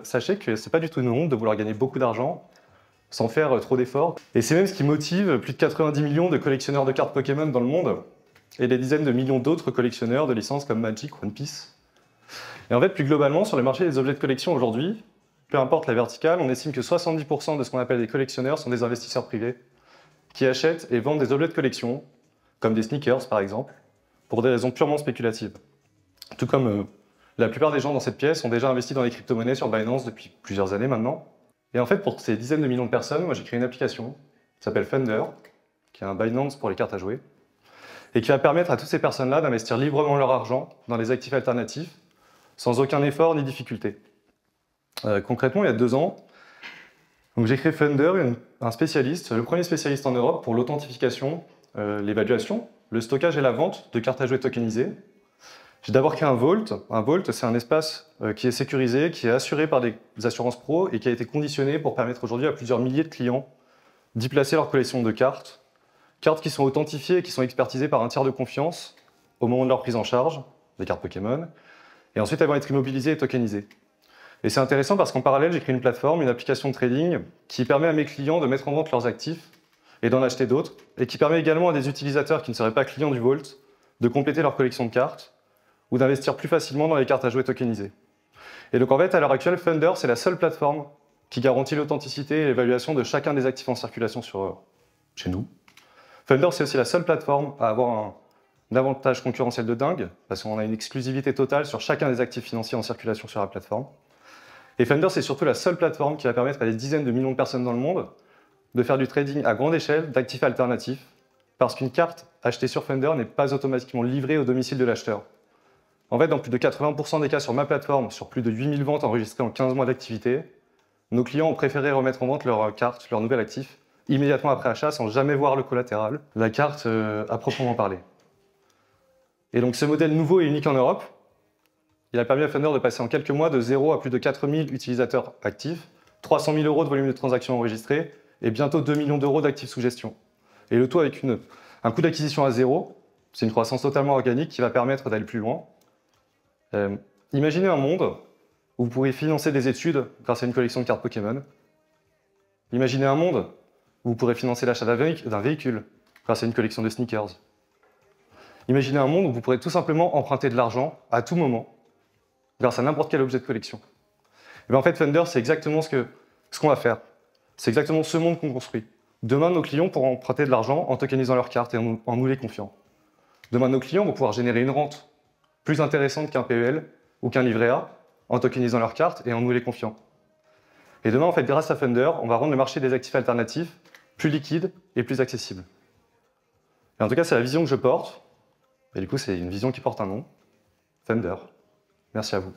Sachez que c'est pas du tout une honte de vouloir gagner beaucoup d'argent sans faire trop d'efforts. Et c'est même ce qui motive plus de 90 millions de collectionneurs de cartes Pokémon dans le monde et des dizaines de millions d'autres collectionneurs de licences comme Magic, One Piece. Et en fait, plus globalement, sur le marché des objets de collection aujourd'hui, peu importe la verticale, on estime que 70% de ce qu'on appelle des collectionneurs sont des investisseurs privés qui achètent et vendent des objets de collection, comme des sneakers par exemple, pour des raisons purement spéculatives. Tout comme la plupart des gens dans cette pièce ont déjà investi dans les crypto-monnaies sur Binance depuis plusieurs années maintenant. Et en fait, pour ces dizaines de millions de personnes, moi j'ai créé une application qui s'appelle Thunder, qui est un Binance pour les cartes à jouer, et qui va permettre à toutes ces personnes-là d'investir librement leur argent dans les actifs alternatifs, sans aucun effort ni difficulté. Concrètement, il y a 2 ans, j'ai créé Thunder, un spécialiste, le premier spécialiste en Europe pour l'authentification, l'évaluation, le stockage et la vente de cartes à jouer tokenisées. J'ai d'abord créé un Vault. Un Vault, c'est un espace qui est sécurisé, qui est assuré par des assurances pro et qui a été conditionné pour permettre aujourd'hui à plusieurs milliers de clients d'y placer leur collection de cartes. Cartes qui sont authentifiées et qui sont expertisées par un tiers de confiance au moment de leur prise en charge, des cartes Pokémon, et ensuite elles vont être immobilisées et tokenisées. Et c'est intéressant parce qu'en parallèle, j'ai créé une plateforme, une application de trading qui permet à mes clients de mettre en vente leurs actifs et d'en acheter d'autres, et qui permet également à des utilisateurs qui ne seraient pas clients du Vault de compléter leur collection de cartes ou d'investir plus facilement dans les cartes à jouer tokenisées. Et donc en fait, à l'heure actuelle, Thunder, c'est la seule plateforme qui garantit l'authenticité et l'évaluation de chacun des actifs en circulation chez nous. Thunder, c'est aussi la seule plateforme à avoir un avantage concurrentiel de dingue, parce qu'on a une exclusivité totale sur chacun des actifs financiers en circulation sur la plateforme. Et Thunder, c'est surtout la seule plateforme qui va permettre à des dizaines de millions de personnes dans le monde de faire du trading à grande échelle d'actifs alternatifs, parce qu'une carte achetée sur Thunder n'est pas automatiquement livrée au domicile de l'acheteur. En fait, dans plus de 80% des cas sur ma plateforme, sur plus de 8000 ventes enregistrées en 15 mois d'activité, nos clients ont préféré remettre en vente leur carte, leur nouvel actif, immédiatement après achat, sans jamais voir le collatéral, la carte à proprement parler. Et donc ce modèle nouveau et unique en Europe, il a permis à Thunder de passer en quelques mois de 0 à plus de 4000 utilisateurs actifs, 300 000 € de volume de transactions enregistrées et bientôt 2 millions d'euros d'actifs sous gestion. Et le tout avec un coût d'acquisition à 0, c'est une croissance totalement organique qui va permettre d'aller plus loin. Imaginez un monde où vous pourrez financer des études grâce à une collection de cartes Pokémon. Imaginez un monde où vous pourrez financer l'achat d'un véhicule grâce à une collection de sneakers. Imaginez un monde où vous pourrez tout simplement emprunter de l'argent à tout moment grâce à n'importe quel objet de collection. Et bien en fait, Thunder, c'est exactement ce qu'on va faire. C'est exactement ce monde qu'on construit. Demain, nos clients pourront emprunter de l'argent en tokenisant leurs cartes et en nous les confiant. Demain, nos clients vont pouvoir générer une rente plus intéressante qu'un PEL ou qu'un livret A en tokenisant leurs cartes et en nous les confiant. Et demain, en fait, grâce à Thunder, on va rendre le marché des actifs alternatifs plus liquide et plus accessible. Et en tout cas, c'est la vision que je porte. Et du coup, c'est une vision qui porte un nom, Thunder. Merci à vous.